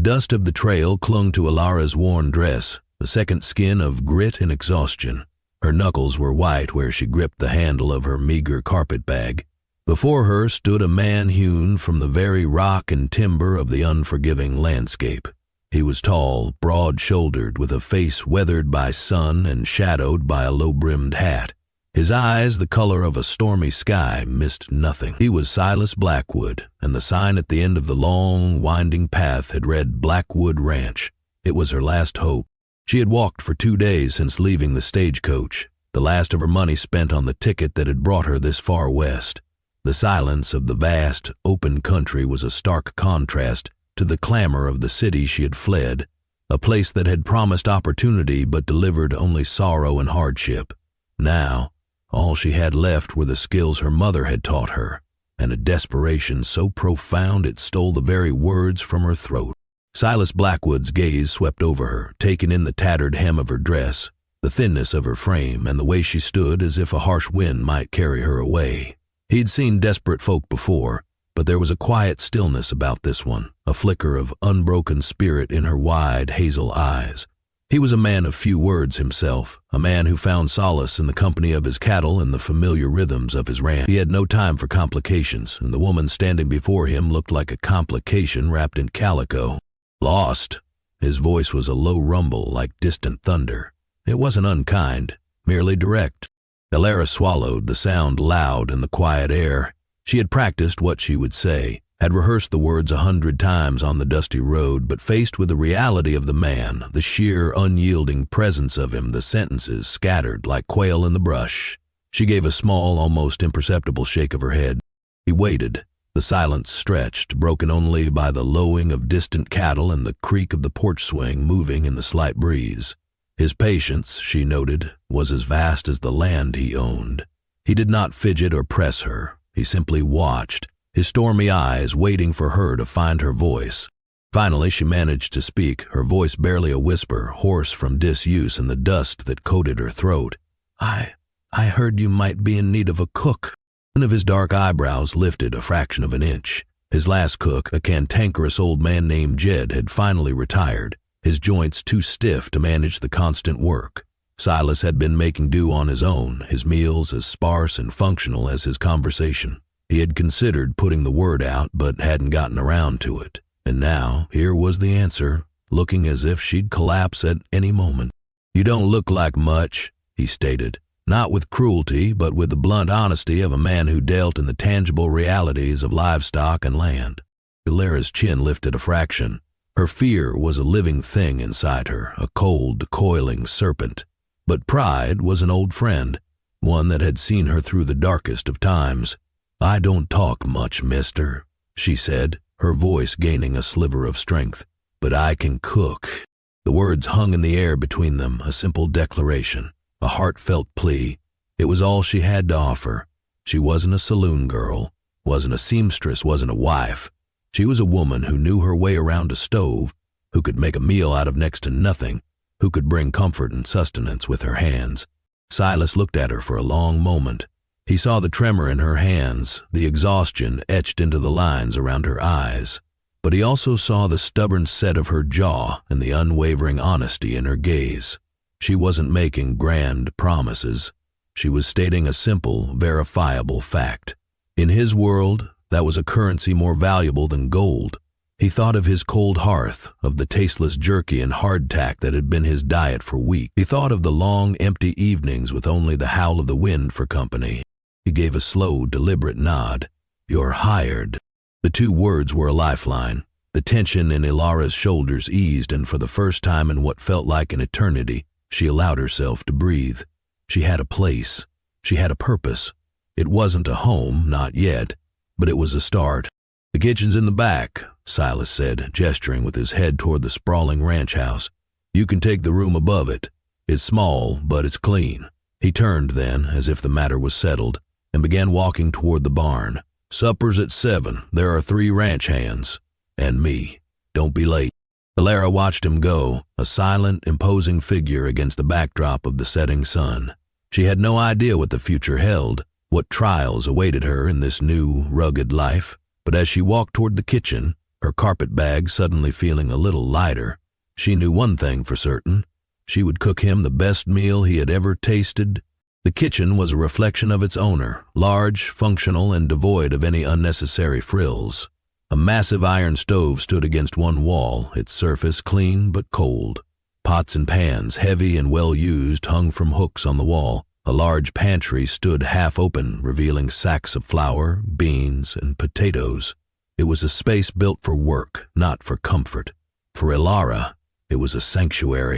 dust of the trail clung to Elara's worn dress, the second skin of grit and exhaustion. Her knuckles were white where she gripped the handle of her meager carpet bag. Before her stood a man hewn from the very rock and timber of the unforgiving landscape. He was tall, broad-shouldered, with a face weathered by sun and shadowed by a low-brimmed hat. His eyes, the color of a stormy sky, missed nothing. He was Silas Blackwood, and the sign at the end of the long, winding path had read Blackwood Ranch. It was her last hope. She had walked for 2 days since leaving the stagecoach, the last of her money spent on the ticket that had brought her this far west. The silence of the vast, open country was a stark contrast to the clamor of the city she had fled, a place that had promised opportunity but delivered only sorrow and hardship. Now, all she had left were the skills her mother had taught her, and a desperation so profound it stole the very words from her throat. Silas Blackwood's gaze swept over her, taking in the tattered hem of her dress, the thinness of her frame, and the way she stood as if a harsh wind might carry her away. He'd seen desperate folk before, but there was a quiet stillness about this one, a flicker of unbroken spirit in her wide hazel eyes. He was a man of few words himself, a man who found solace in the company of his cattle and the familiar rhythms of his ranch. He had no time for complications, and the woman standing before him looked like a complication wrapped in calico. Lost. His voice was a low rumble like distant thunder. It wasn't unkind, merely direct. Elara swallowed, the sound loud in the quiet air. She had practiced what she would say, had rehearsed the words 100 times on the dusty road, but faced with the reality of the man, the sheer, unyielding presence of him, the sentences scattered like quail in the brush. She gave a small, almost imperceptible shake of her head. He waited. The silence stretched, broken only by the lowing of distant cattle and the creak of the porch swing moving in the slight breeze. His patience, she noted, was as vast as the land he owned. He did not fidget or press her. He simply watched, his stormy eyes waiting for her to find her voice. Finally, she managed to speak, her voice barely a whisper, hoarse from disuse and the dust that coated her throat. I heard you might be in need of a cook." One of his dark eyebrows lifted a fraction of an inch. His last cook, a cantankerous old man named Jed, had finally retired, his joints too stiff to manage the constant work. Silas had been making do on his own, his meals as sparse and functional as his conversation. He had considered putting the word out, but hadn't gotten around to it. And now, here was the answer, looking as if she'd collapse at any moment. "You don't look like much," he stated, not with cruelty, but with the blunt honesty of a man who dealt in the tangible realities of livestock and land. Elara's chin lifted a fraction. Her fear was a living thing inside her, a cold, coiling serpent. But pride was an old friend, one that had seen her through the darkest of times. "I don't talk much, mister," she said, her voice gaining a sliver of strength. "But I can cook." The words hung in the air between them, a simple declaration, a heartfelt plea. It was all she had to offer. She wasn't a saloon girl, wasn't a seamstress, wasn't a wife. She was a woman who knew her way around a stove, who could make a meal out of next to nothing, who could bring comfort and sustenance with her hands. Silas looked at her for a long moment. He saw the tremor in her hands, the exhaustion etched into the lines around her eyes. But he also saw the stubborn set of her jaw and the unwavering honesty in her gaze. She wasn't making grand promises. She was stating a simple, verifiable fact. In his world, that was a currency more valuable than gold. He thought of his cold hearth, of the tasteless jerky and hardtack that had been his diet for weeks. He thought of the long, empty evenings with only the howl of the wind for company. He gave a slow, deliberate nod. "You're hired." The 2 words were a lifeline. The tension in Elara's shoulders eased, and for the first time in what felt like an eternity, she allowed herself to breathe. She had a place. She had a purpose. It wasn't a home, not yet, but it was a start. "The kitchen's in the back," Silas said, gesturing with his head toward the sprawling ranch house. "You can take the room above it. It's small, but it's clean." He turned then, as if the matter was settled, and began walking toward the barn. "Supper's at 7. There are 3 ranch hands. And me. Don't be late." Elara watched him go, a silent, imposing figure against the backdrop of the setting sun. She had no idea what the future held, what trials awaited her in this new, rugged life. But as she walked toward the kitchen, her carpet bag suddenly feeling a little lighter. She knew one thing for certain. She would cook him the best meal he had ever tasted. The kitchen was a reflection of its owner, large, functional, and devoid of any unnecessary frills. A massive iron stove stood against one wall, its surface clean but cold. Pots and pans, heavy and well-used, hung from hooks on the wall. A large pantry stood half open, revealing sacks of flour, beans, and potatoes. It was a space built for work, not for comfort. For Elara, it was a sanctuary.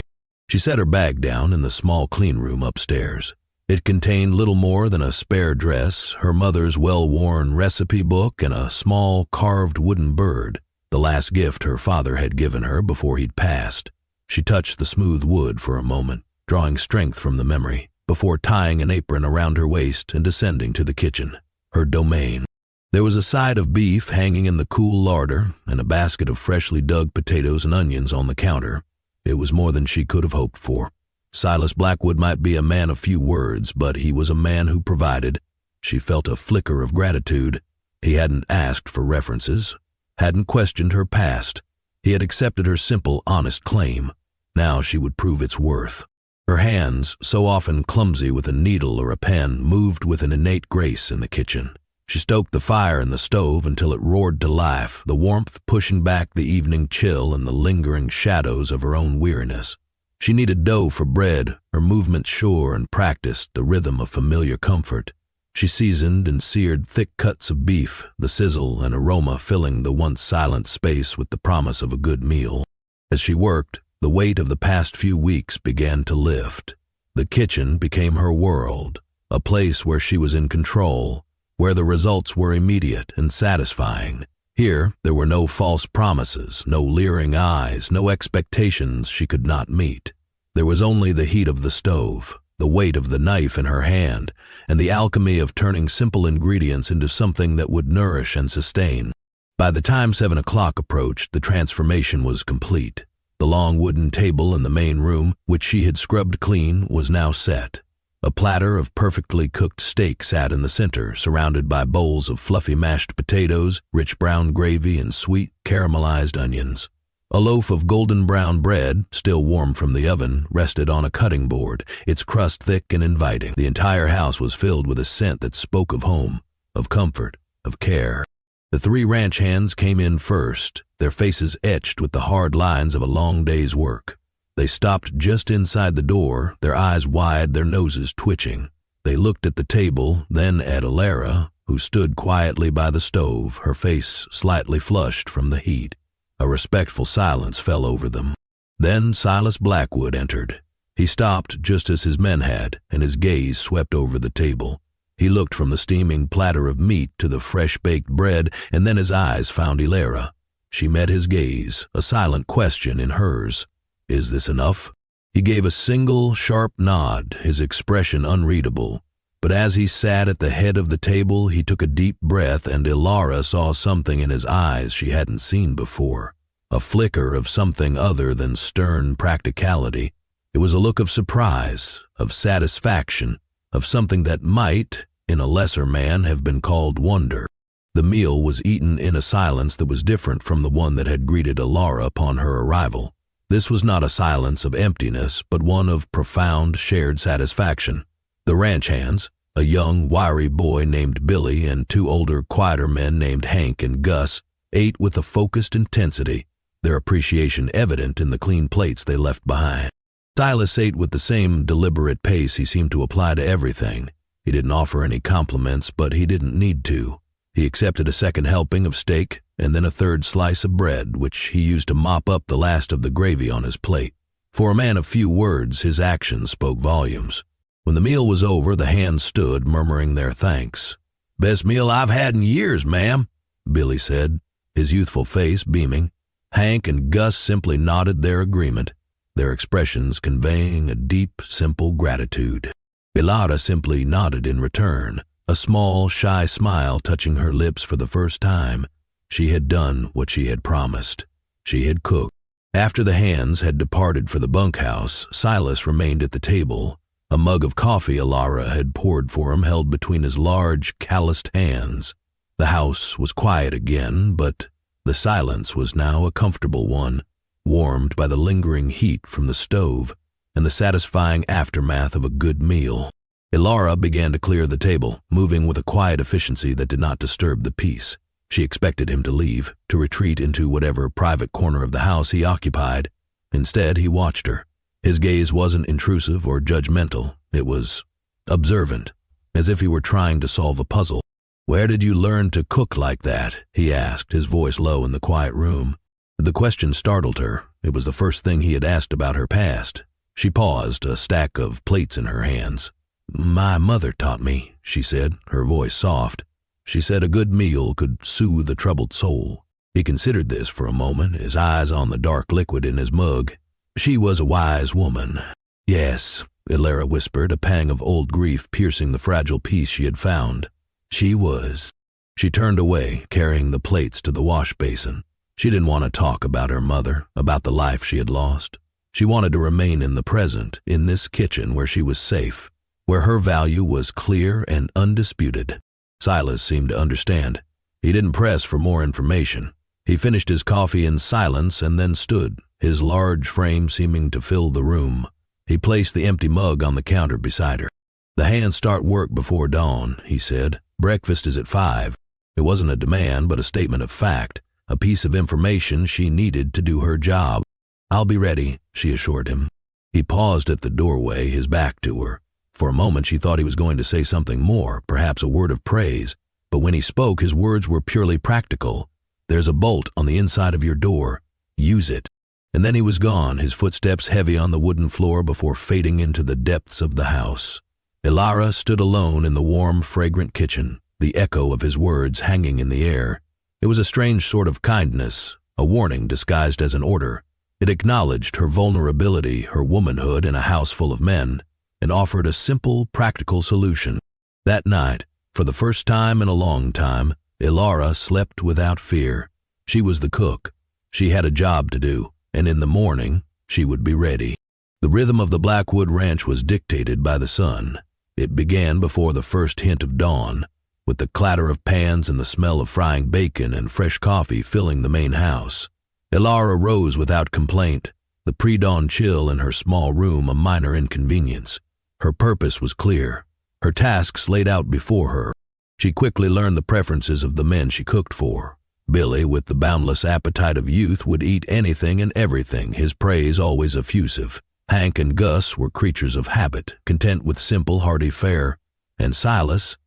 She set her bag down in the small clean room upstairs. It contained little more than a spare dress, her mother's well-worn recipe book, and a small carved wooden bird, the last gift her father had given her before he'd passed. She touched the smooth wood for a moment, drawing strength from the memory, before tying an apron around her waist and descending to the kitchen, her domain. There was a side of beef hanging in the cool larder and a basket of freshly dug potatoes and onions on the counter. It was more than she could have hoped for. Silas Blackwood might be a man of few words, but he was a man who provided. She felt a flicker of gratitude. He hadn't asked for references, hadn't questioned her past. He had accepted her simple, honest claim. Now she would prove its worth. Her hands, so often clumsy with a needle or a pen, moved with an innate grace in the kitchen. She stoked the fire in the stove until it roared to life, the warmth pushing back the evening chill and the lingering shadows of her own weariness. She kneaded dough for bread, her movements sure and practiced, the rhythm of familiar comfort. She seasoned and seared thick cuts of beef, the sizzle and aroma filling the once silent space with the promise of a good meal. As she worked, the weight of the past few weeks began to lift. The kitchen became her world, a place where she was in control, where the results were immediate and satisfying. Here, there were no false promises, no leering eyes, no expectations she could not meet. There was only the heat of the stove, the weight of the knife in her hand, and the alchemy of turning simple ingredients into something that would nourish and sustain. By the time 7 o'clock approached, the transformation was complete. The long wooden table in the main room, which she had scrubbed clean, was now set. A platter of perfectly cooked steak sat in the center, surrounded by bowls of fluffy mashed potatoes, rich brown gravy, and sweet caramelized onions. A loaf of golden brown bread, still warm from the oven, rested on a cutting board, its crust thick and inviting. The entire house was filled with a scent that spoke of home, of comfort, of care. The 3 ranch hands came in first, their faces etched with the hard lines of a long day's work. They stopped just inside the door, their eyes wide, their noses twitching. They looked at the table, then at Elara, who stood quietly by the stove, her face slightly flushed from the heat. A respectful silence fell over them. Then Silas Blackwood entered. He stopped just as his men had, and his gaze swept over the table. He looked from the steaming platter of meat to the fresh-baked bread, and then his eyes found Elara. She met his gaze, a silent question in hers. "Is this enough?" He gave a single, sharp nod, his expression unreadable. But as he sat at the head of the table, he took a deep breath, and Elara saw something in his eyes she hadn't seen before. A flicker of something other than stern practicality. It was a look of surprise, of satisfaction, of something that might, in a lesser man, have been called wonder. The meal was eaten in a silence that was different from the one that had greeted Elara upon her arrival. This was not a silence of emptiness, but one of profound shared satisfaction. The ranch hands, a young, wiry boy named Billy and 2 older, quieter men named Hank and Gus, ate with a focused intensity, their appreciation evident in the clean plates they left behind. Silas ate with the same deliberate pace he seemed to apply to everything. He didn't offer any compliments, but he didn't need to. He accepted a second helping of steak, and then a 3rd slice of bread, which he used to mop up the last of the gravy on his plate. For a man of few words, his actions spoke volumes. When the meal was over, the hands stood, murmuring their thanks. "Best meal I've had in years, ma'am," Billy said, his youthful face beaming. Hank and Gus simply nodded their agreement, their expressions conveying a deep, simple gratitude. Elara simply nodded in return, a small, shy smile touching her lips for the first time. She had done what she had promised. She had cooked. After the hands had departed for the bunkhouse, Silas remained at the table. A mug of coffee Elara had poured for him held between his large, calloused hands. The house was quiet again, but The silence was now a comfortable one, warmed by the lingering heat from the stove and the satisfying aftermath of a good meal. Elara began to clear the table, moving with a quiet efficiency that did not disturb the peace. She expected him to leave, to retreat into whatever private corner of the house he occupied. Instead, he watched her. His gaze wasn't intrusive or judgmental. It was observant, as if he were trying to solve a puzzle. "Where did you learn to cook like that?" he asked, his voice low in the quiet room. The question startled her. It was the first thing he had asked about her past. She paused, a stack of plates in her hands. "My mother taught me," she said, her voice soft. "She said a good meal could soothe a troubled soul." He considered this for a moment, his eyes on the dark liquid in his mug. "She was a wise woman." "Yes," Elara whispered, a pang of old grief piercing the fragile peace she had found. "She was." She turned away, carrying the plates to the wash basin. She didn't want to talk about her mother, about the life she had lost. She wanted to remain in the present, in this kitchen where she was safe, where her value was clear and undisputed. Silas seemed to understand. He didn't press for more information. He finished his coffee in silence and then stood, his large frame seeming to fill the room. He placed the empty mug on the counter beside her. "The hands start work before dawn," he said. "Breakfast is at 5. It wasn't a demand, but a statement of fact, a piece of information she needed to do her job. "I'll be ready," she assured him. He paused at the doorway, his back to her. For a moment she thought he was going to say something more, perhaps a word of praise, but when he spoke his words were purely practical. "There's a bolt on the inside of your door. Use it." And then he was gone, his footsteps heavy on the wooden floor before fading into the depths of the house. Elara stood alone in the warm, fragrant kitchen, the echo of his words hanging in the air. It was a strange sort of kindness, a warning disguised as an order. It acknowledged her vulnerability, her womanhood in a house full of men, and offered a simple, practical solution. That night, for the first time in a long time, Elara slept without fear. She was the cook. She had a job to do, and in the morning, she would be ready. The rhythm of the Blackwood ranch was dictated by the sun. It began before the first hint of dawn, with the clatter of pans and the smell of frying bacon and fresh coffee filling the main house. Elara rose without complaint, the pre-dawn chill in her small room a minor inconvenience. Her purpose was clear, her tasks laid out before her. She quickly learned the preferences of the men she cooked for. Billy, with the boundless appetite of youth, would eat anything and everything, his praise always effusive. Hank and Gus were creatures of habit, content with simple, hearty fare. And Silas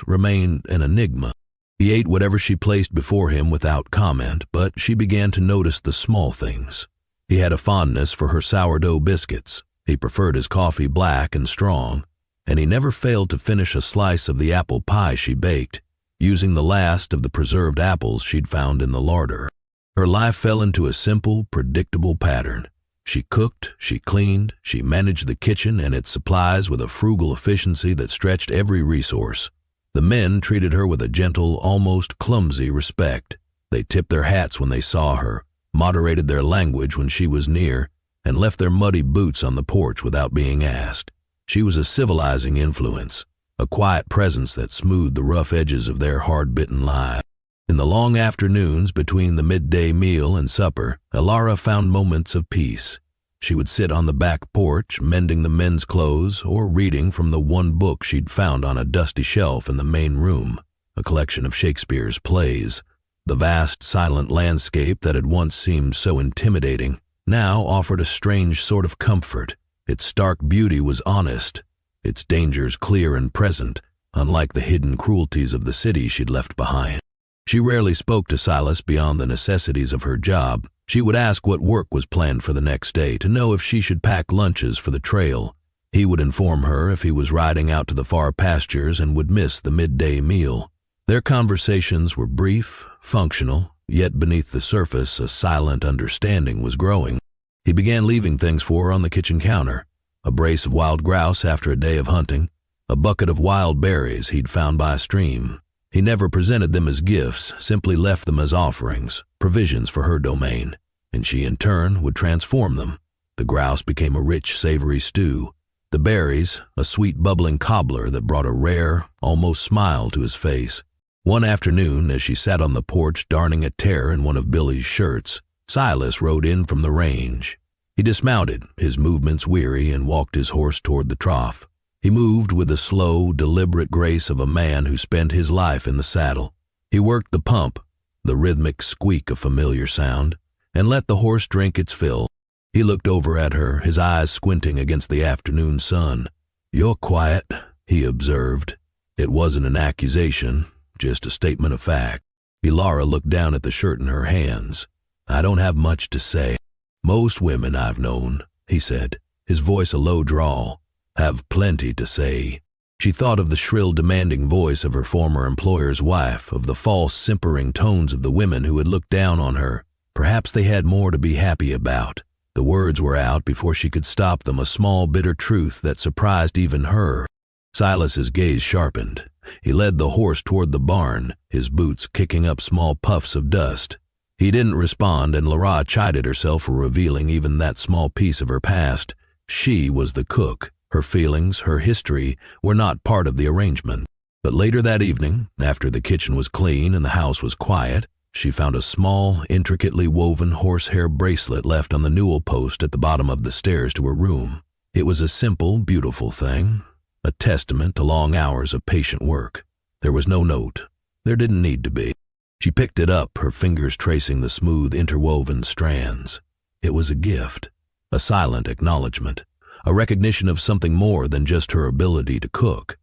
remained an enigma. He ate whatever she placed before him without comment, but she began to notice the small things. He had a fondness for her sourdough biscuits. He preferred his coffee black and strong, and he never failed to finish a slice of the apple pie she baked, using the last of the preserved apples she'd found in the larder. Her life fell into a simple, predictable pattern. She cooked, she cleaned, she managed the kitchen and its supplies with a frugal efficiency that stretched every resource. The men treated her with a gentle, almost clumsy respect. They tipped their hats when they saw her, moderated their language when she was near, and left their muddy boots on the porch without being asked. She was a civilizing influence, a quiet presence that smoothed the rough edges of their hard-bitten lives. In the long afternoons between the midday meal and supper, Elara found moments of peace. She would sit on the back porch, mending the men's clothes or reading from the one book she'd found on a dusty shelf in the main room, a collection of Shakespeare's plays. The vast, silent landscape that had once seemed so intimidating now offered a strange sort of comfort. Its stark beauty was honest, its dangers clear and present, unlike the hidden cruelties of the city she'd left behind. She rarely spoke to Silas beyond the necessities of her job. She would ask what work was planned for the next day, to know if she should pack lunches for the trail. He would inform her if he was riding out to the far pastures and would miss the midday meal. Their conversations were brief, functional, yet beneath the surface a silent understanding was growing. He began leaving things for her on the kitchen counter: a brace of wild grouse after a day of hunting, a bucket of wild berries he'd found by a stream. He never presented them as gifts, simply left them as offerings, provisions for her domain, and she in turn would transform them. The grouse became a rich, savory stew. The berries, a sweet, bubbling cobbler that brought a rare, almost smile to his face. One afternoon, as she sat on the porch darning a tear in one of Billy's shirts, Silas rode in from the range. He dismounted, his movements weary, and walked his horse toward the trough. He moved with the slow, deliberate grace of a man who spent his life in the saddle. He worked the pump, the rhythmic squeak of familiar sound, and let the horse drink its fill. He looked over at her, his eyes squinting against the afternoon sun. "You're quiet," he observed. It wasn't an accusation, just a statement of fact. Elara looked down at the shirt in her hands. "I don't have much to say. Most women I've known," he said, his voice a low drawl, "have plenty to say." She thought of the shrill, demanding voice of her former employer's wife, of the false, simpering tones of the women who had looked down on her. Perhaps they had more to be happy about. The words were out before she could stop them, a small, bitter truth that surprised even her. Silas's gaze sharpened. He led the horse toward the barn, his boots kicking up small puffs of dust. He didn't respond, and Elara chided herself for revealing even that small piece of her past. She was the cook. Her feelings, her history, were not part of the arrangement. But later that evening, after the kitchen was clean and the house was quiet, she found a small, intricately woven horsehair bracelet left on the newel post at the bottom of the stairs to her room. It was a simple, beautiful thing, a testament to long hours of patient work. There was no note. There didn't need to be. She picked it up, her fingers tracing the smooth, interwoven strands. It was a gift, a silent acknowledgement, a recognition of something more than just her ability to cook.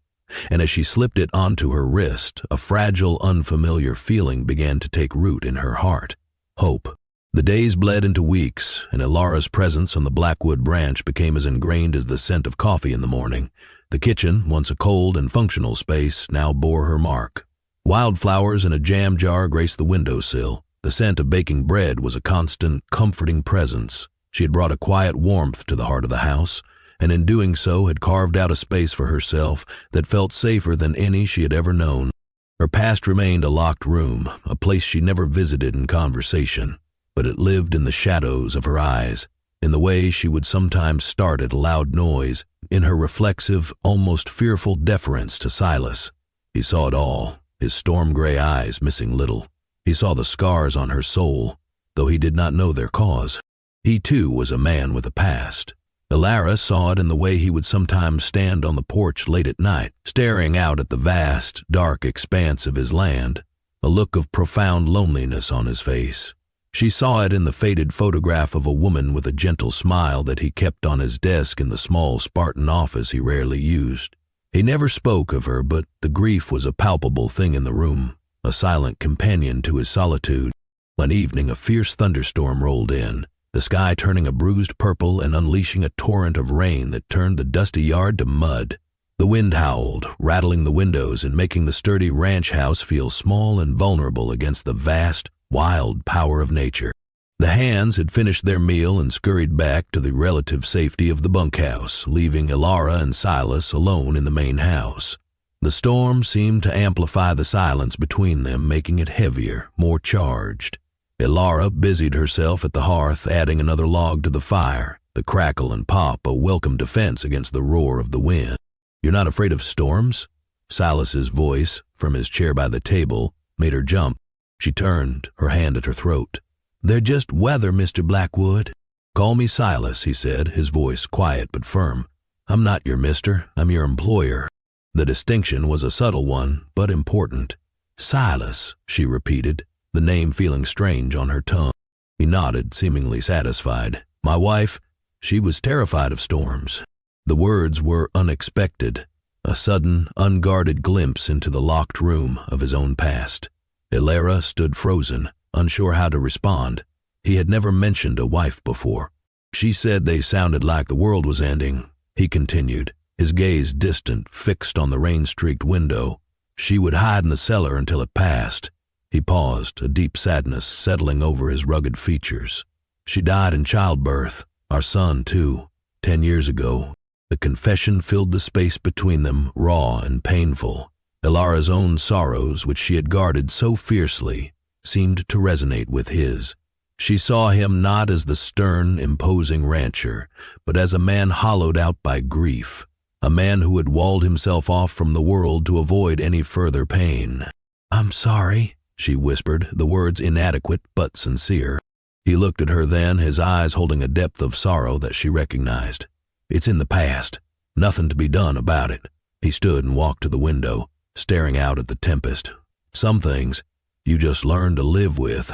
And as she slipped it onto her wrist, a fragile, unfamiliar feeling began to take root in her heart. Hope. The days bled into weeks, and Elara's presence on the Blackwood branch became as ingrained as the scent of coffee in the morning. The kitchen, once a cold and functional space, now bore her mark. Wildflowers in a jam jar graced the windowsill. The scent of baking bread was a constant, comforting presence. She had brought a quiet warmth to the heart of the house, and in doing so had carved out a space for herself that felt safer than any she had ever known. Her past remained a locked room, a place she never visited in conversation, but it lived in the shadows of her eyes, in the way she would sometimes start at a loud noise, in her reflexive, almost fearful deference to Silas. He saw it all, his storm-gray eyes missing little. He saw the scars on her soul, though he did not know their cause. He too was a man with a past. Elara saw it in the way he would sometimes stand on the porch late at night, staring out at the vast, dark expanse of his land, a look of profound loneliness on his face. She saw it in the faded photograph of a woman with a gentle smile that he kept on his desk in the small Spartan office he rarely used. He never spoke of her, but the grief was a palpable thing in the room, a silent companion to his solitude. One evening, a fierce thunderstorm rolled in, the sky turning a bruised purple and unleashing a torrent of rain that turned the dusty yard to mud. The wind howled, rattling the windows and making the sturdy ranch house feel small and vulnerable against the vast, wild power of nature. The hands had finished their meal and scurried back to the relative safety of the bunkhouse, leaving Elara and Silas alone in the main house. The storm seemed to amplify the silence between them, making it heavier, more charged. Elara busied herself at the hearth, adding another log to the fire, the crackle and pop a welcome defense against the roar of the wind. "You're not afraid of storms?" Silas's voice, from his chair by the table, made her jump. She turned, her hand at her throat. "They're just weather, Mr. Blackwood." "Call me Silas," he said, his voice quiet but firm. "I'm not your mister, I'm your employer." The distinction was a subtle one, but important. "Silas," she repeated, the name feeling strange on her tongue. He nodded, seemingly satisfied. "My wife, she was terrified of storms." The words were unexpected, a sudden, unguarded glimpse into the locked room of his own past. Elara stood frozen, unsure how to respond. He had never mentioned a wife before. "She said they sounded like the world was ending," he continued, his gaze distant, fixed on the rain-streaked window. "She would hide in the cellar until it passed." He paused, a deep sadness settling over his rugged features. "She died in childbirth, our son too, 10 years ago." The confession filled the space between them, raw and painful. Elara's own sorrows, which she had guarded so fiercely, seemed to resonate with his. She saw him not as the stern, imposing rancher, but as a man hollowed out by grief, a man who had walled himself off from the world to avoid any further pain. "I'm sorry," she whispered, the words inadequate but sincere. He looked at her then, his eyes holding a depth of sorrow that she recognized. "It's in the past. Nothing to be done about it." He stood and walked to the window, staring out at the tempest. "Some things you just learn to live with."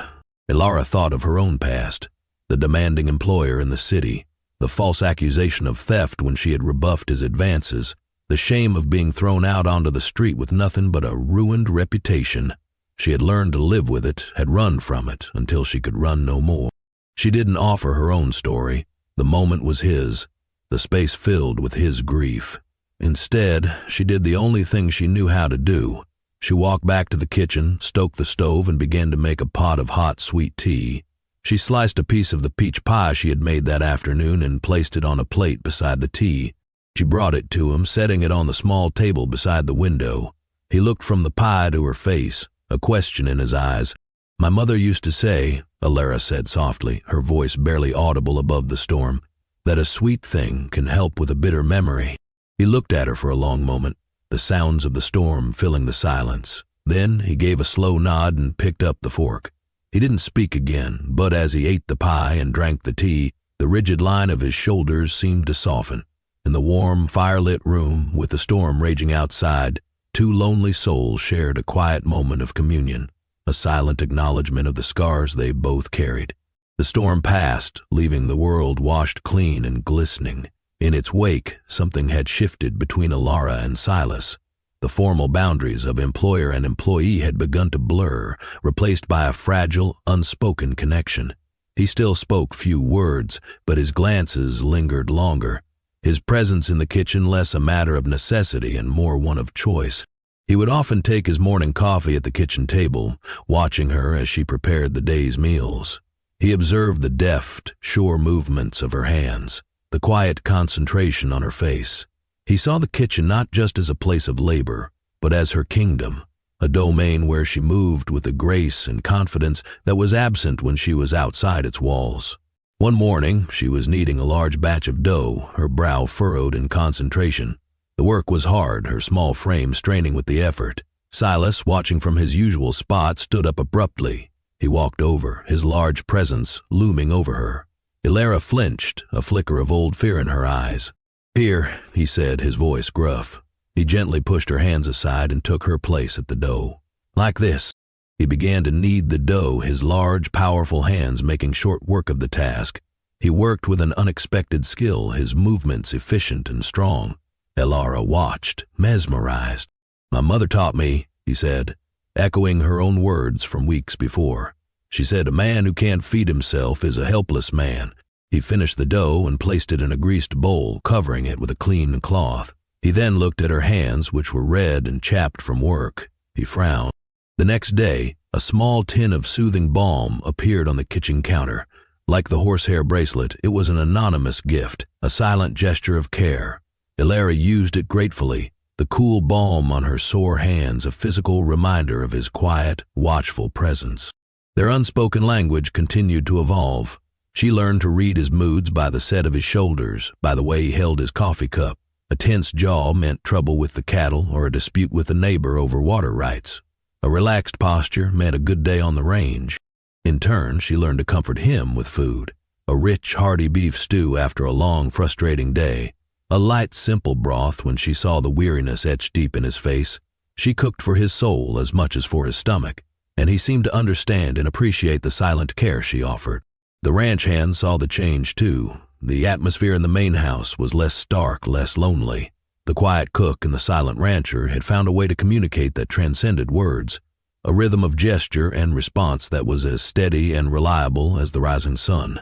Elara thought of her own past, the demanding employer in the city, the false accusation of theft when she had rebuffed his advances, the shame of being thrown out onto the street with nothing but a ruined reputation. She had learned to live with it, had run from it, until she could run no more. She didn't offer her own story. The moment was his, the space filled with his grief. Instead, she did the only thing she knew how to do. She walked back to the kitchen, stoked the stove, and began to make a pot of hot, sweet tea. She sliced a piece of the peach pie she had made that afternoon and placed it on a plate beside the tea. She brought it to him, setting it on the small table beside the window. He looked from the pie to her face, a question in his eyes. "My mother used to say," Elara said softly, her voice barely audible above the storm, "that a sweet thing can help with a bitter memory." He looked at her for a long moment, the sounds of the storm filling the silence. Then he gave a slow nod and picked up the fork. He didn't speak again, but as he ate the pie and drank the tea, the rigid line of his shoulders seemed to soften. In the warm, fire-lit room, with the storm raging outside, two lonely souls shared a quiet moment of communion, a silent acknowledgement of the scars they both carried. The storm passed, leaving the world washed clean and glistening. In its wake, something had shifted between Elara and Silas. The formal boundaries of employer and employee had begun to blur, replaced by a fragile, unspoken connection. He still spoke few words, but his glances lingered longer. His presence in the kitchen less a matter of necessity and more one of choice. He would often take his morning coffee at the kitchen table, watching her as she prepared the day's meals. He observed the deft, sure movements of her hands, the quiet concentration on her face. He saw the kitchen not just as a place of labor, but as her kingdom, a domain where she moved with a grace and confidence that was absent when she was outside its walls. One morning, she was kneading a large batch of dough, her brow furrowed in concentration. The work was hard, her small frame straining with the effort. Silas, watching from his usual spot, stood up abruptly. He walked over, his large presence looming over her. Elara flinched, a flicker of old fear in her eyes. "Here," he said, his voice gruff. He gently pushed her hands aside and took her place at the dough. "Like this." He began to knead the dough, his large, powerful hands making short work of the task. He worked with an unexpected skill, his movements efficient and strong. Elara watched, mesmerized. "My mother taught me," he said, echoing her own words from weeks before. She said, "A man who can't feed himself is a helpless man." He finished the dough and placed it in a greased bowl, covering it with a clean cloth. He then looked at her hands, which were red and chapped from work. He frowned. The next day, a small tin of soothing balm appeared on the kitchen counter. Like the horsehair bracelet, it was an anonymous gift, a silent gesture of care. Elara used it gratefully, the cool balm on her sore hands a physical reminder of his quiet, watchful presence. Their unspoken language continued to evolve. She learned to read his moods by the set of his shoulders, by the way he held his coffee cup. A tense jaw meant trouble with the cattle or a dispute with a neighbor over water rights. A relaxed posture meant a good day on the range. In turn, she learned to comfort him with food. A rich, hearty beef stew after a long, frustrating day. A light, simple broth when she saw the weariness etched deep in his face. She cooked for his soul as much as for his stomach, and he seemed to understand and appreciate the silent care she offered. The ranch hand saw the change too. The atmosphere in the main house was less stark, less lonely. The quiet cook and the silent rancher had found a way to communicate that transcended words, a rhythm of gesture and response that was as steady and reliable as the rising sun.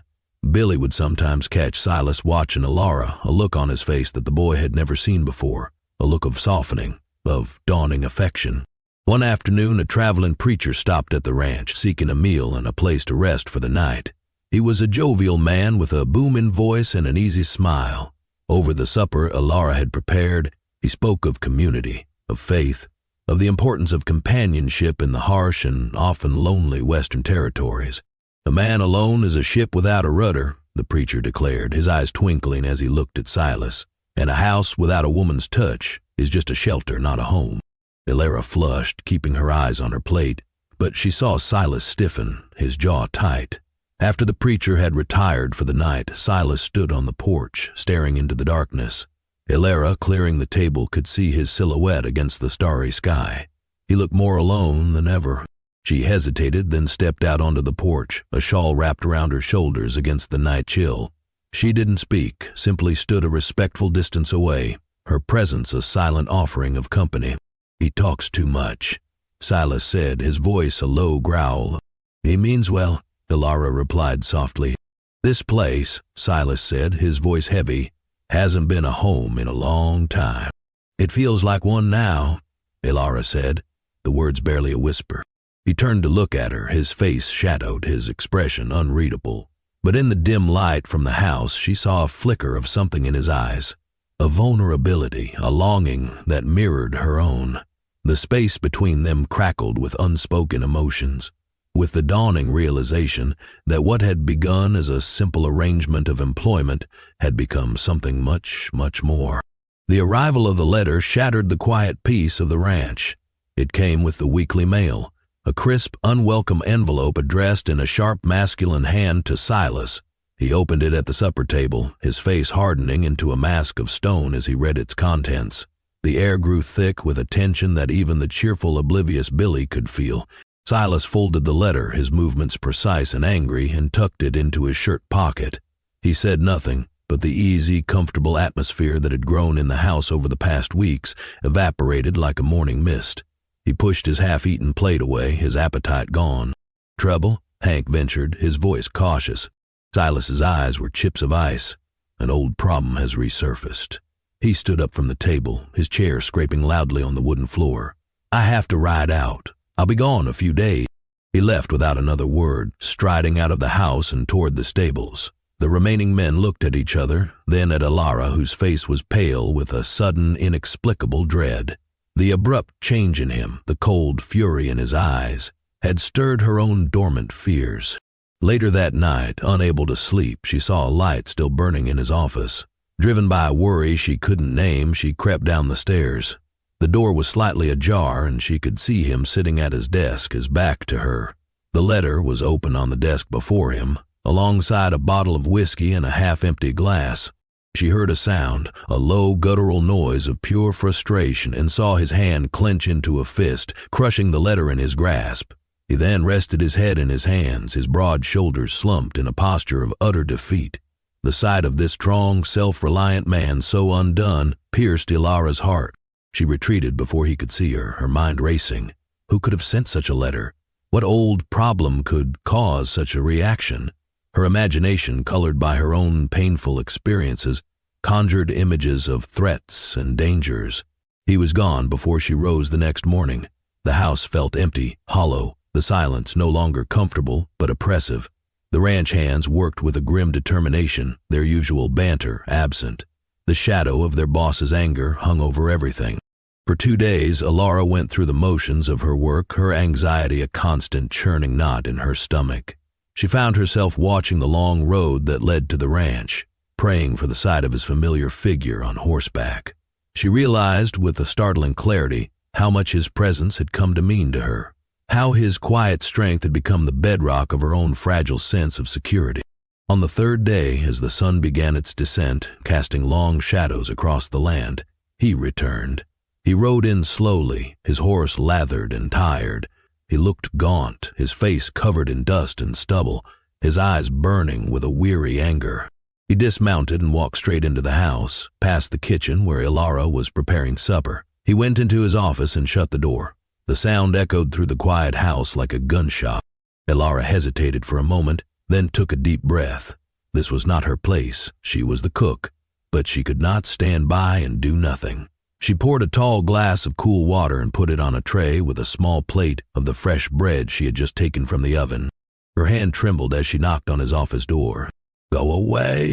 Billy would sometimes catch Silas watching Elara, a look on his face that the boy had never seen before, a look of softening, of dawning affection. One afternoon, a traveling preacher stopped at the ranch, seeking a meal and a place to rest for the night. He was a jovial man with a booming voice and an easy smile. Over the supper Elara had prepared, he spoke of community, of faith, of the importance of companionship in the harsh and often lonely Western territories. "A man alone is a ship without a rudder," the preacher declared, his eyes twinkling as he looked at Silas. "And a house without a woman's touch is just a shelter, not a home." Elara flushed, keeping her eyes on her plate, but she saw Silas stiffen, his jaw tight. After the preacher had retired for the night, Silas stood on the porch, staring into the darkness. Elara, clearing the table, could see his silhouette against the starry sky. He looked more alone than ever. She hesitated, then stepped out onto the porch, a shawl wrapped around her shoulders against the night chill. She didn't speak, simply stood a respectful distance away, her presence a silent offering of company. "He talks too much," Silas said, his voice a low growl. "He means well," Elara replied softly. "This place," Silas said, his voice heavy, "hasn't been a home in a long time." "It feels like one now," Elara said, the words barely a whisper. He turned to look at her, his face shadowed, his expression unreadable. But in the dim light from the house, she saw a flicker of something in his eyes, a vulnerability, a longing that mirrored her own. The space between them crackled with unspoken emotions, with the dawning realization that what had begun as a simple arrangement of employment had become something much, much more. The arrival of the letter shattered the quiet peace of the ranch. It came with the weekly mail, a crisp, unwelcome envelope addressed in a sharp masculine hand to Silas. He opened it at the supper table, his face hardening into a mask of stone as he read its contents. The air grew thick with a tension that even the cheerful, oblivious Billy could feel. Silas folded the letter, his movements precise and angry, and tucked it into his shirt pocket. He said nothing, but the easy, comfortable atmosphere that had grown in the house over the past weeks evaporated like a morning mist. He pushed his half-eaten plate away, his appetite gone. "Trouble?" Hank ventured, his voice cautious. Silas's eyes were chips of ice. "An old problem has resurfaced." He stood up from the table, his chair scraping loudly on the wooden floor. "I have to ride out. I'll be gone a few days." He left without another word, striding out of the house and toward the stables. The remaining men looked at each other, then at Elara, whose face was pale with a sudden, inexplicable dread. The abrupt change in him, the cold fury in his eyes, had stirred her own dormant fears. Later that night, unable to sleep, she saw a light still burning in his office. Driven by a worry she couldn't name, she crept down the stairs. The door was slightly ajar, and she could see him sitting at his desk, his back to her. The letter was open on the desk before him, alongside a bottle of whiskey and a half-empty glass. She heard a sound, a low, guttural noise of pure frustration, and saw his hand clench into a fist, crushing the letter in his grasp. He then rested his head in his hands, his broad shoulders slumped in a posture of utter defeat. The sight of this strong, self-reliant man so undone pierced Elara's heart. She retreated before he could see her, her mind racing. Who could have sent such a letter? What old problem could cause such a reaction? Her imagination, colored by her own painful experiences, conjured images of threats and dangers. He was gone before she rose the next morning. The house felt empty, hollow, the silence no longer comfortable but oppressive. The ranch hands worked with a grim determination, their usual banter absent. The shadow of their boss's anger hung over everything. For 2 days, Elara went through the motions of her work, her anxiety a constant churning knot in her stomach. She found herself watching the long road that led to the ranch, praying for the sight of his familiar figure on horseback. She realized with a startling clarity how much his presence had come to mean to her, how his quiet strength had become the bedrock of her own fragile sense of security. On the 3rd day, as the sun began its descent, casting long shadows across the land, he returned. He rode in slowly, his horse lathered and tired. He looked gaunt, his face covered in dust and stubble, his eyes burning with a weary anger. He dismounted and walked straight into the house, past the kitchen where Elara was preparing supper. He went into his office and shut the door. The sound echoed through the quiet house like a gunshot. Elara hesitated for a moment, then took a deep breath. This was not her place. She was the cook, but she could not stand by and do nothing. She poured a tall glass of cool water and put it on a tray with a small plate of the fresh bread she had just taken from the oven. Her hand trembled as she knocked on his office door. "Go away,"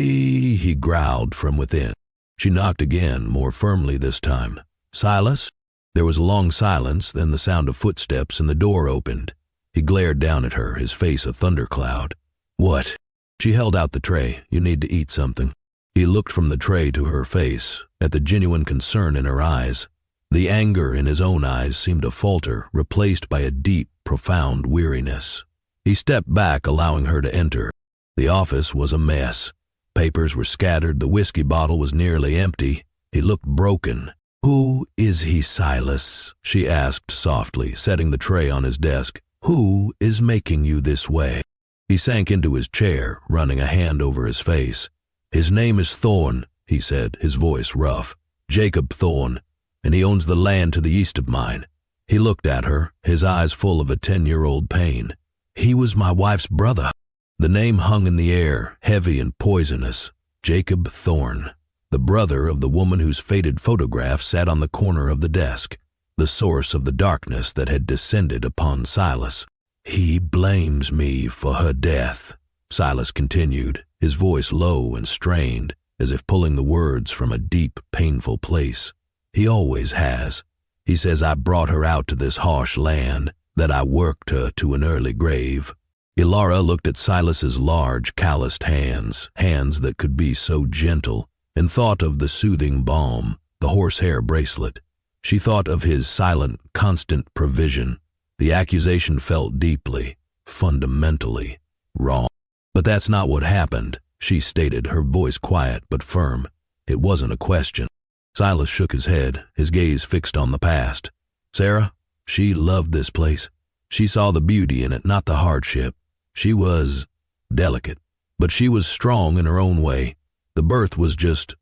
he growled from within. She knocked again, more firmly this time. "Silas?" There was a long silence, then the sound of footsteps, and the door opened. He glared down at her, his face a thundercloud. "What?" She held out the tray. "You need to eat something." He looked from the tray to her face, at the genuine concern in her eyes. The anger in his own eyes seemed to falter, replaced by a deep, profound weariness. He stepped back, allowing her to enter. The office was a mess. Papers were scattered, the whiskey bottle was nearly empty. He looked broken. "Who is he, Silas?" she asked softly, setting the tray on his desk. "Who is making you this way?" He sank into his chair, running a hand over his face. "His name is Thorne," he said, his voice rough. "Jacob Thorne, and he owns the land to the east of mine." He looked at her, his eyes full of a 10-year-old pain. "He was my wife's brother." The name hung in the air, heavy and poisonous. Jacob Thorne, the brother of the woman whose faded photograph sat on the corner of the desk, the source of the darkness that had descended upon Silas. "He blames me for her death," Silas continued, his voice low and strained, as if pulling the words from a deep, painful place. "He always has. He says I brought her out to this harsh land, that I worked her to an early grave." Elara looked at Silas's large, calloused hands, hands that could be so gentle, and thought of the soothing balm, the horsehair bracelet. She thought of his silent, constant provision. The accusation felt deeply, fundamentally wrong. "But that's not what happened," she stated, her voice quiet but firm. It wasn't a question. Silas shook his head, his gaze fixed on the past. "Sarah, she loved this place. She saw the beauty in it, not the hardship. She was delicate, but she was strong in her own way. The birth was just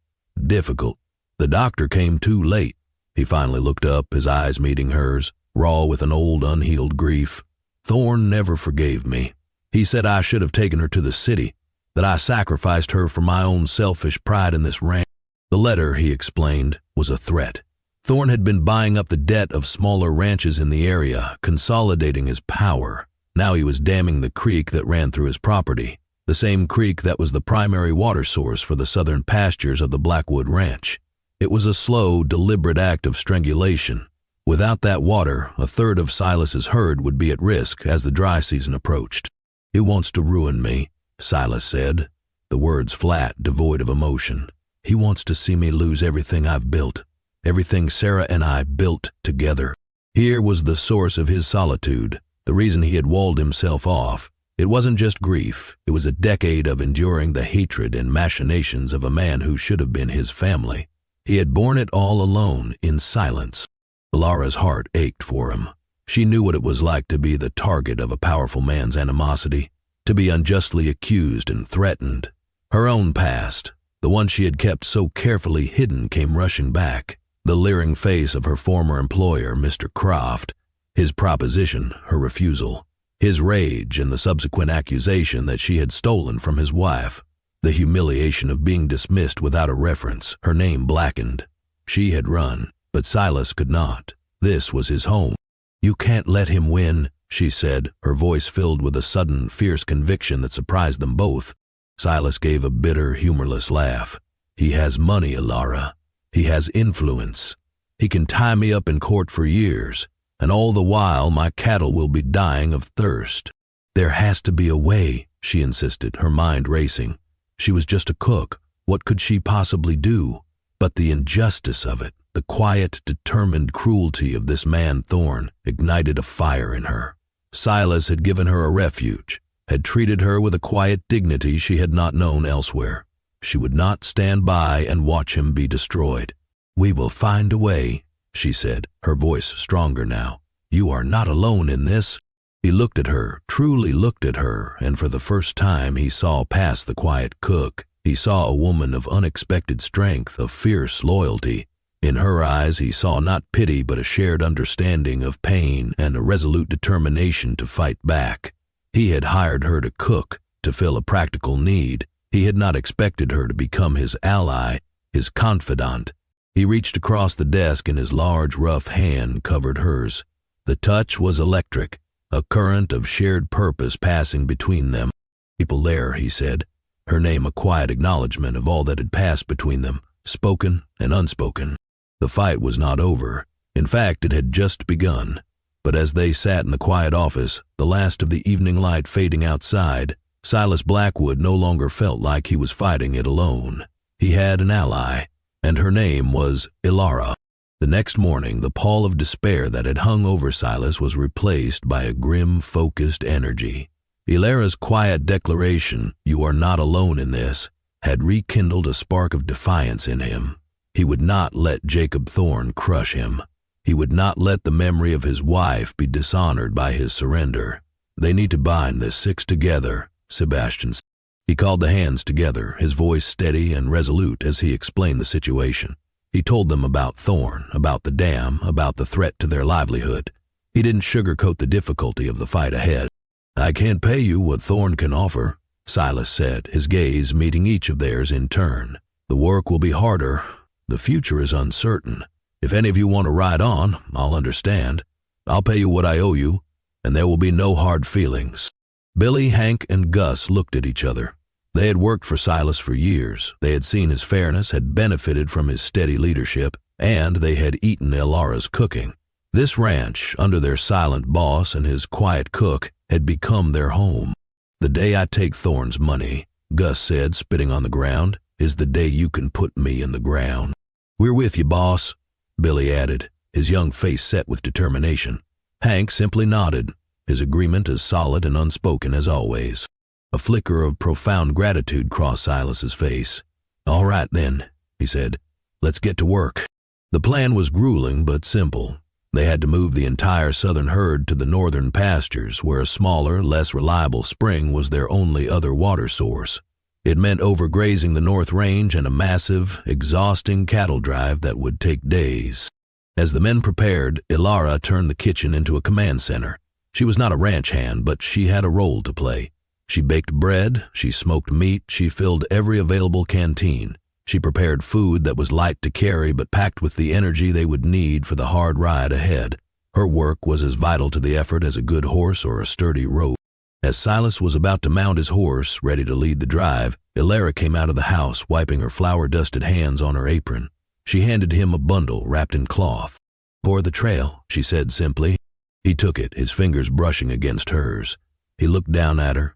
difficult. The doctor came too late." He finally looked up, his eyes meeting hers, raw with an old, unhealed grief. "Thorne never forgave me. He said I should have taken her to the city, that I sacrificed her for my own selfish pride in this ranch. The letter," he explained, "was a threat. Thorne had been buying up the debt of smaller ranches in the area, consolidating his power. Now he was damming the creek that ran through his property, the same creek that was the primary water source for the southern pastures of the Blackwood Ranch. It was a slow, deliberate act of strangulation. Without that water, a third of Silas's herd would be at risk as the dry season approached. "He wants to ruin me," Silas said, the words flat, devoid of emotion. "He wants to see me lose everything I've built, everything Sarah and I built together." Here was the source of his solitude, the reason he had walled himself off. It wasn't just grief, it was a decade of enduring the hatred and machinations of a man who should have been his family. He had borne it all alone, in silence. Elara's heart ached for him. She knew what it was like to be the target of a powerful man's animosity, to be unjustly accused and threatened. Her own past, the one she had kept so carefully hidden, came rushing back. The leering face of her former employer, Mr. Croft, his proposition, her refusal, his rage and the subsequent accusation that she had stolen from his wife, the humiliation of being dismissed without a reference, her name blackened. She had run, but Silas could not. This was his home. "You can't let him win," she said, her voice filled with a sudden, fierce conviction that surprised them both. Silas gave a bitter, humorless laugh. "He has money, Elara. He has influence. He can tie me up in court for years, and all the while my cattle will be dying of thirst." "There has to be a way," she insisted, her mind racing. She was just a cook. What could she possibly do? But the injustice of it, the quiet, determined cruelty of this man Thorne, ignited a fire in her. Silas had given her a refuge, had treated her with a quiet dignity she had not known elsewhere. She would not stand by and watch him be destroyed. "We will find a way," she said, her voice stronger now. "You are not alone in this." He looked at her, truly looked at her, and for the first time he saw past the quiet cook. He saw a woman of unexpected strength, of fierce loyalty. In her eyes he saw not pity but a shared understanding of pain and a resolute determination to fight back. He had hired her to cook, to fill a practical need. He had not expected her to become his ally, his confidant. He reached across the desk and his large, rough hand covered hers. The touch was electric, a current of shared purpose passing between them. "People there," he said, her name a quiet acknowledgement of all that had passed between them, spoken and unspoken. The fight was not over. In fact, it had just begun. But as they sat in the quiet office, the last of the evening light fading outside, Silas Blackwood no longer felt like he was fighting it alone. He had an ally, and her name was Elara. The next morning, the pall of despair that had hung over Silas was replaced by a grim, focused energy. Elara's quiet declaration, "You are not alone in this," had rekindled a spark of defiance in him. He would not let Jacob Thorne crush him. He would not let the memory of his wife be dishonored by his surrender. "They need to bind the six together," Sebastian said. He called the hands together, his voice steady and resolute as he explained the situation. He told them about Thorne, about the dam, about the threat to their livelihood. He didn't sugarcoat the difficulty of the fight ahead. "I can't pay you what Thorne can offer," Silas said, his gaze meeting each of theirs in turn. "The work will be harder. The future is uncertain. If any of you want to ride on, I'll understand. I'll pay you what I owe you, and there will be no hard feelings." Billy, Hank, and Gus looked at each other. They had worked for Silas for years. They had seen his fairness, had benefited from his steady leadership, and they had eaten Elara's cooking. This ranch, under their silent boss and his quiet cook, had become their home. "The day I take Thorne's money," Gus said, spitting on the ground, "is the day you can put me in the ground." "We're with you, boss," Billy added, his young face set with determination. Hank simply nodded, his agreement as solid and unspoken as always. A flicker of profound gratitude crossed Silas's face. "All right then," he said. "Let's get to work." The plan was grueling but simple. They had to move the entire southern herd to the northern pastures, where a smaller, less reliable spring was their only other water source. It meant overgrazing the North Range and a massive, exhausting cattle drive that would take days. As the men prepared, Elara turned the kitchen into a command center. She was not a ranch hand, but she had a role to play. She baked bread, she smoked meat, she filled every available canteen. She prepared food that was light to carry but packed with the energy they would need for the hard ride ahead. Her work was as vital to the effort as a good horse or a sturdy rope. As Silas was about to mount his horse, ready to lead the drive, Elara came out of the house, wiping her flour-dusted hands on her apron. She handed him a bundle wrapped in cloth. "For the trail," she said simply. He took it, his fingers brushing against hers. He looked down at her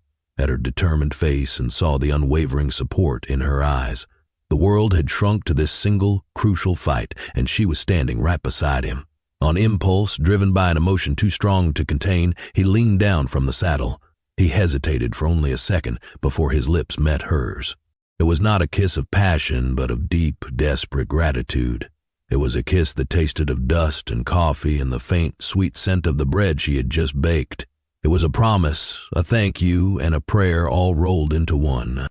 determined face, and saw the unwavering support in her eyes. The world had shrunk to this single, crucial fight, and she was standing right beside him. On impulse, driven by an emotion too strong to contain, he leaned down from the saddle. He hesitated for only a second before his lips met hers. It was not a kiss of passion, but of deep, desperate gratitude. It was a kiss that tasted of dust and coffee and the faint, sweet scent of the bread she had just baked. It was a promise, a thank you, and a prayer all rolled into one.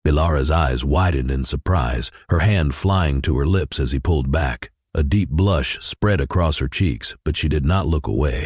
Elara's eyes widened in surprise, her hand flying to her lips as he pulled back. A deep blush spread across her cheeks, but she did not look away.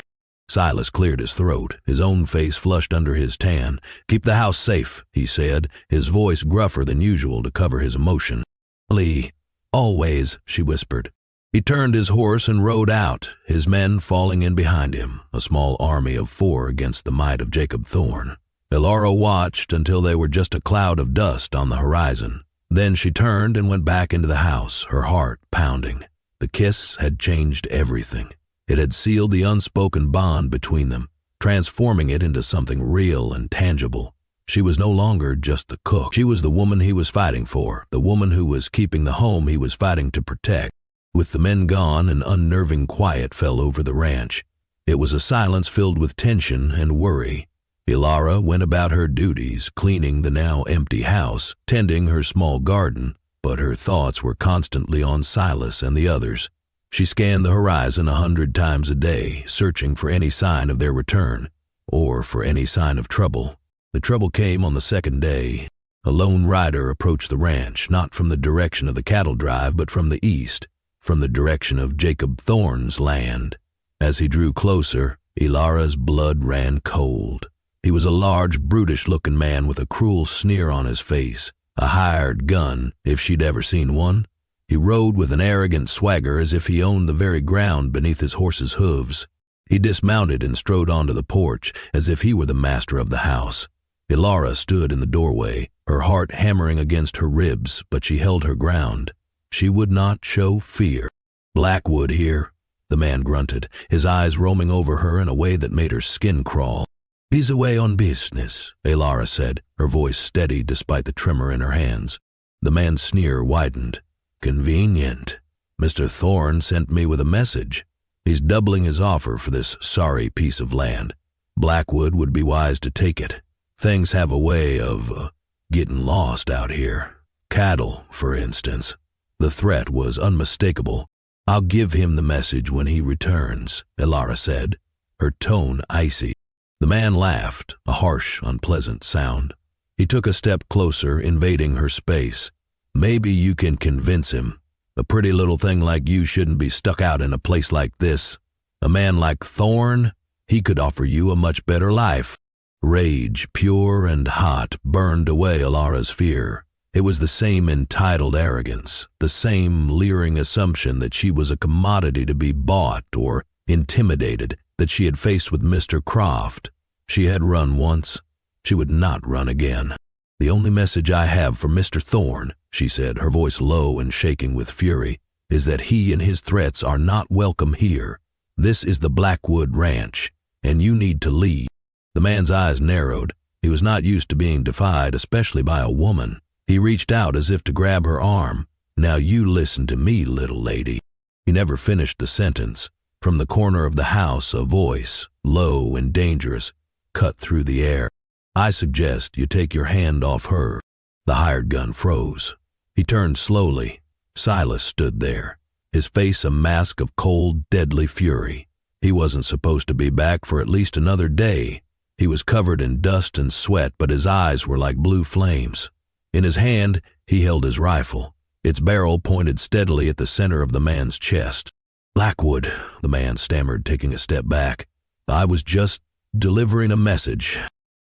Silas cleared his throat, his own face flushed under his tan. "Keep the house safe," he said, his voice gruffer than usual to cover his emotion. "Lee, always," she whispered. He turned his horse and rode out, his men falling in behind him, a small army of 4 against the might of Jacob Thorne. Elara watched until they were just a cloud of dust on the horizon. Then she turned and went back into the house, her heart pounding. The kiss had changed everything. It had sealed the unspoken bond between them, transforming it into something real and tangible. She was no longer just the cook. She was the woman he was fighting for, the woman who was keeping the home he was fighting to protect. With the men gone, an unnerving quiet fell over the ranch. It was a silence filled with tension and worry. Elara went about her duties, cleaning the now empty house, tending her small garden, but her thoughts were constantly on Silas and the others. She scanned the horizon 100 times a day, searching for any sign of their return, or for any sign of trouble. The trouble came on the second day. A lone rider approached the ranch, not from the direction of the cattle drive, but from the east, from the direction of Jacob Thorne's land. As he drew closer, Elara's blood ran cold. He was a large, brutish-looking man with a cruel sneer on his face, a hired gun, if she'd ever seen one. He rode with an arrogant swagger as if he owned the very ground beneath his horse's hooves. He dismounted and strode onto the porch as if he were the master of the house. Elara stood in the doorway, her heart hammering against her ribs, but she held her ground. She would not show fear. "Blackwood here," the man grunted, his eyes roaming over her in a way that made her skin crawl. "He's away on business," Elara said, her voice steady despite the tremor in her hands. The man's sneer widened. "Convenient." Mr. Thorne sent me with a message. He's doubling his offer for this sorry piece of land. Blackwood would be wise to take it. Things have a way of getting lost out here. Cattle, for instance. The threat was unmistakable. I'll give him the message when he returns, Elara said, her tone icy. The man laughed, a harsh, unpleasant sound. He took a step closer, invading her space. Maybe you can convince him. A pretty little thing like you shouldn't be stuck out in a place like this. A man like Thorne, he could offer you a much better life. Rage, pure and hot, burned away Elara's fear. It was the same entitled arrogance, the same leering assumption that she was a commodity to be bought or intimidated that she had faced with Mr. Croft. She had run once. She would not run again. The only message I have for Mr. Thorne, she said, her voice low and shaking with fury, is that he and his threats are not welcome here. This is the Blackwood Ranch, and you need to leave. The man's eyes narrowed. He was not used to being defied, especially by a woman. He reached out as if to grab her arm. Now you listen to me, little lady. He never finished the sentence. From the corner of the house, a voice, low and dangerous, cut through the air. I suggest you take your hand off her. The hired gun froze. He turned slowly. Silas stood there, his face a mask of cold, deadly fury. He wasn't supposed to be back for at least another day. He was covered in dust and sweat, but his eyes were like blue flames. In his hand, he held his rifle. Its barrel pointed steadily at the center of the man's chest. Blackwood, the man stammered, taking a step back. I was just delivering a message.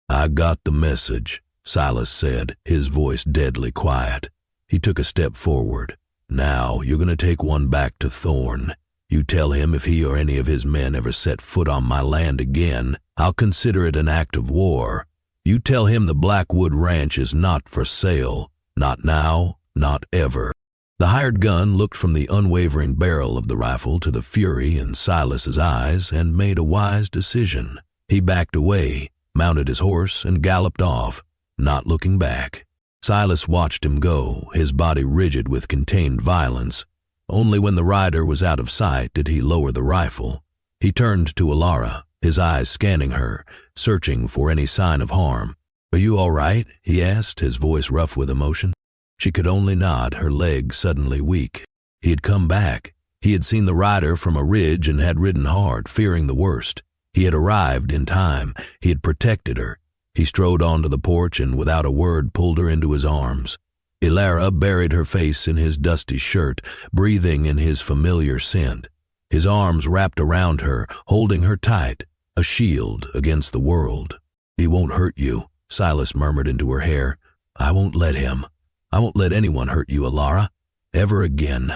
I got the message, Silas said, his voice deadly quiet. He took a step forward. Now you're going to take one back to Thorne. You tell him if he or any of his men ever set foot on my land again, I'll consider it an act of war. You tell him the Blackwood Ranch is not for sale. Not now, not ever. The hired gun looked from the unwavering barrel of the rifle to the fury in Silas's eyes and made a wise decision. He backed away, mounted his horse, and galloped off, not looking back. Silas watched him go, his body rigid with contained violence. Only when the rider was out of sight did he lower the rifle. He turned to Elara, his eyes scanning her, searching for any sign of harm. Are you all right? He asked, his voice rough with emotion. She could only nod, her legs suddenly weak. He had come back. He had seen the rider from a ridge and had ridden hard, fearing the worst. He had arrived in time. He had protected her. He strode onto the porch and without a word pulled her into his arms. Elara buried her face in his dusty shirt, breathing in his familiar scent. His arms wrapped around her, holding her tight, a shield against the world. He won't hurt you, Silas murmured into her hair. I won't let him. I won't let anyone hurt you, Elara. Ever again.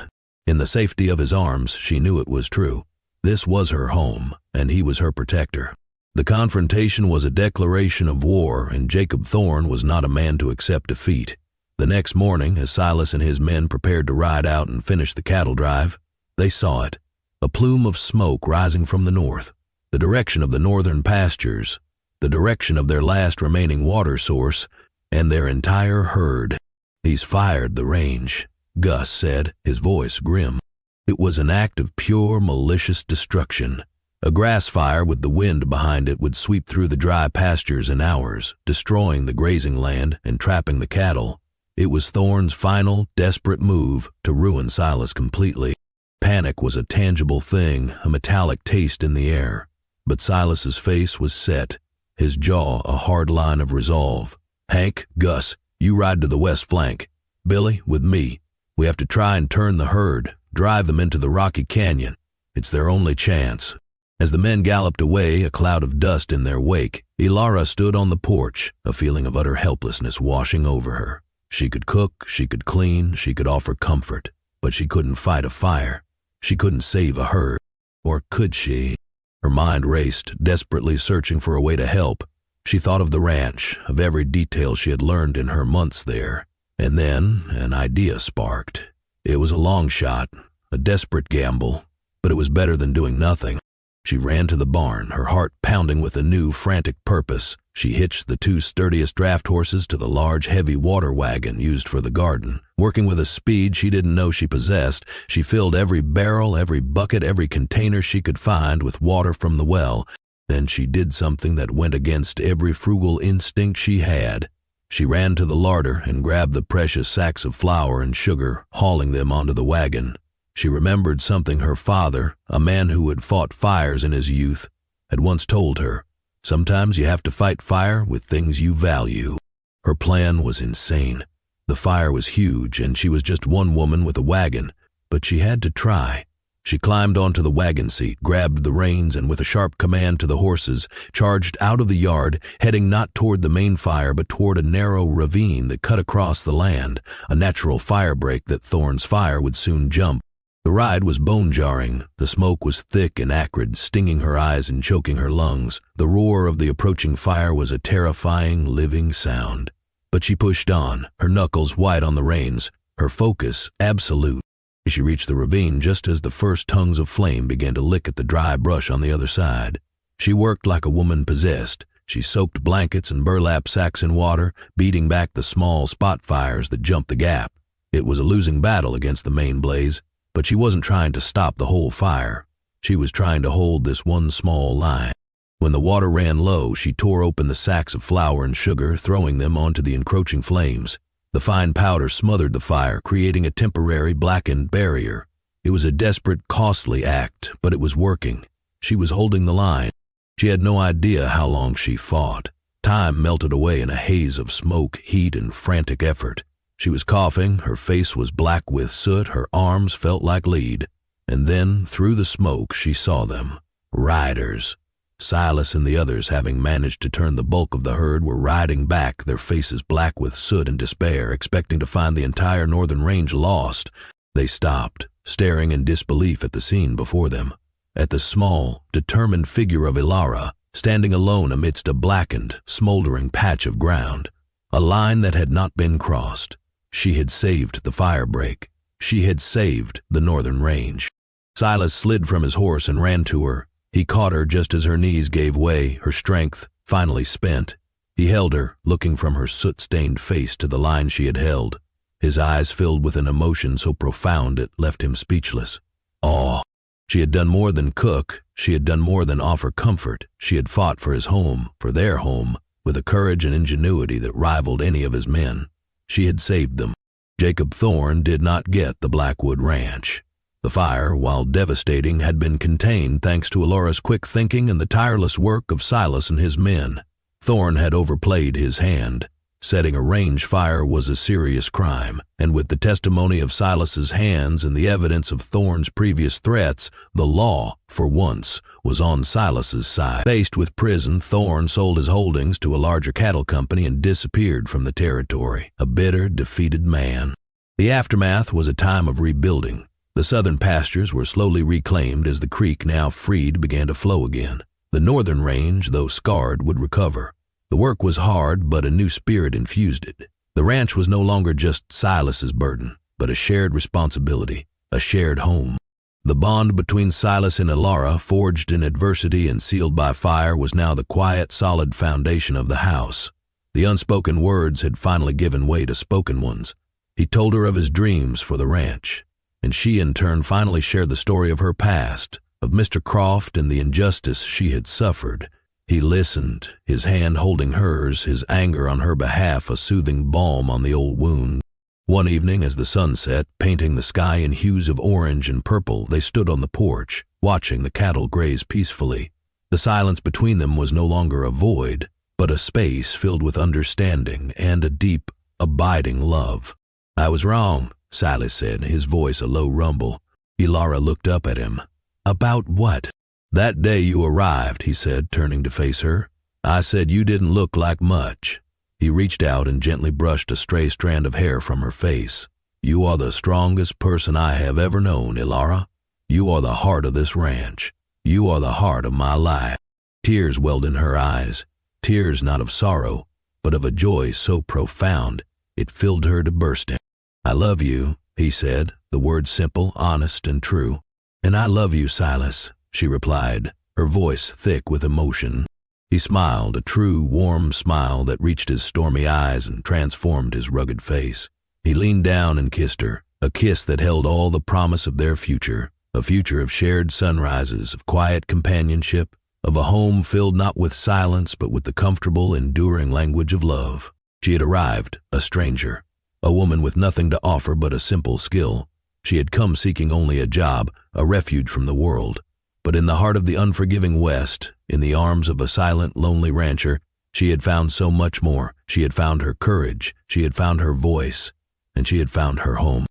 In the safety of his arms, she knew it was true. This was her home, and he was her protector. The confrontation was a declaration of war, and Jacob Thorne was not a man to accept defeat. The next morning, as Silas and his men prepared to ride out and finish the cattle drive, they saw it, a plume of smoke rising from the north, the direction of the northern pastures, the direction of their last remaining water source, and their entire herd. He's fired the range, Gus said, his voice grim. It was an act of pure, malicious destruction. A grass fire with the wind behind it would sweep through the dry pastures in hours, destroying the grazing land and trapping the cattle. It was Thorne's final, desperate move to ruin Silas completely. Panic was a tangible thing, a metallic taste in the air. But Silas's face was set, his jaw a hard line of resolve. Hank, Gus, you ride to the west flank. Billy, with me. We have to try and turn the herd, drive them into the rocky canyon. It's their only chance. As the men galloped away, a cloud of dust in their wake, Elara stood on the porch, a feeling of utter helplessness washing over her. She could cook, she could clean, she could offer comfort, but she couldn't fight a fire. She couldn't save a herd. Or could she? Her mind raced, desperately searching for a way to help. She thought of the ranch, of every detail she had learned in her months there. And then an idea sparked. It was a long shot, a desperate gamble, but it was better than doing nothing. She ran to the barn, her heart pounding with a new, frantic purpose. She hitched the two sturdiest draft horses to the large, heavy water wagon used for the garden. Working with a speed she didn't know she possessed, she filled every barrel, every bucket, every container she could find with water from the well. Then she did something that went against every frugal instinct she had. She ran to the larder and grabbed the precious sacks of flour and sugar, hauling them onto the wagon. She remembered something her father, a man who had fought fires in his youth, had once told her. Sometimes you have to fight fire with things you value. Her plan was insane. The fire was huge, and she was just one woman with a wagon, but she had to try. She climbed onto the wagon seat, grabbed the reins, and with a sharp command to the horses, charged out of the yard, heading not toward the main fire but toward a narrow ravine that cut across the land, a natural fire break that Thorne's fire would soon jump. The ride was bone-jarring. The smoke was thick and acrid, stinging her eyes and choking her lungs. The roar of the approaching fire was a terrifying, living sound. But she pushed on, her knuckles white on the reins, her focus absolute. She reached the ravine just as the first tongues of flame began to lick at the dry brush on the other side. She worked like a woman possessed. She soaked blankets and burlap sacks in water, beating back the small spot fires that jumped the gap. It was a losing battle against the main blaze, but she wasn't trying to stop the whole fire. She was trying to hold this one small line. When the water ran low, she tore open the sacks of flour and sugar, throwing them onto the encroaching flames. The fine powder smothered the fire, creating a temporary blackened barrier. It was a desperate, costly act, but it was working. She was holding the line. She had no idea how long she fought. Time melted away in a haze of smoke, heat, and frantic effort. She was coughing, her face was black with soot, her arms felt like lead. And then, through the smoke, she saw them. Riders. Silas and the others, having managed to turn the bulk of the herd, were riding back, their faces black with soot and despair, expecting to find the entire northern range lost. They stopped, staring in disbelief at the scene before them. At the small, determined figure of Elara, standing alone amidst a blackened, smoldering patch of ground. A line that had not been crossed. She had saved the fire break. She had saved the northern range. Silas slid from his horse and ran to her. He caught her just as her knees gave way, her strength finally spent. He held her, looking from her soot-stained face to the line she had held. His eyes filled with an emotion so profound it left him speechless. Awe. She had done more than cook. She had done more than offer comfort. She had fought for his home, for their home, with a courage and ingenuity that rivaled any of his men. She had saved them. Jacob Thorne did not get the Blackwood Ranch. The fire, while devastating, had been contained thanks to Elara's quick thinking and the tireless work of Silas and his men. Thorne had overplayed his hand. Setting a range fire was a serious crime, and with the testimony of Silas's hands and the evidence of Thorne's previous threats, the law, for once, was on Silas's side. Faced with prison, Thorne sold his holdings to a larger cattle company and disappeared from the territory, a bitter, defeated man. The aftermath was a time of rebuilding. The southern pastures were slowly reclaimed as the creek, now freed, began to flow again. The northern range, though scarred, would recover. The work was hard, but a new spirit infused it. The ranch was no longer just Silas's burden, but a shared responsibility, a shared home. The bond between Silas and Elara, forged in adversity and sealed by fire, was now the quiet, solid foundation of the house. The unspoken words had finally given way to spoken ones. He told her of his dreams for the ranch, and she in turn finally shared the story of her past, of Mr. Croft and the injustice she had suffered. He listened, his hand holding hers, his anger on her behalf a soothing balm on the old wound. One evening as the sun set, painting the sky in hues of orange and purple, they stood on the porch, watching the cattle graze peacefully. The silence between them was no longer a void, but a space filled with understanding and a deep, abiding love. "I was wrong," Silas said, his voice a low rumble. Elara looked up at him. "About what?" "That day you arrived," he said, turning to face her. "I said you didn't look like much." He reached out and gently brushed a stray strand of hair from her face. "You are the strongest person I have ever known, Elara. You are the heart of this ranch. You are the heart of my life." Tears welled in her eyes, tears not of sorrow, but of a joy so profound it filled her to bursting. "I love you," he said, the words simple, honest, and true. "And I love you, Silas," she replied, her voice thick with emotion. He smiled, a true, warm smile that reached his stormy eyes and transformed his rugged face. He leaned down and kissed her, a kiss that held all the promise of their future, a future of shared sunrises, of quiet companionship, of a home filled not with silence but with the comfortable, enduring language of love. She had arrived, a stranger, a woman with nothing to offer but a simple skill. She had come seeking only a job, a refuge from the world. But in the heart of the unforgiving West, in the arms of a silent, lonely rancher, she had found so much more. She had found her courage, she had found her voice, and she had found her home.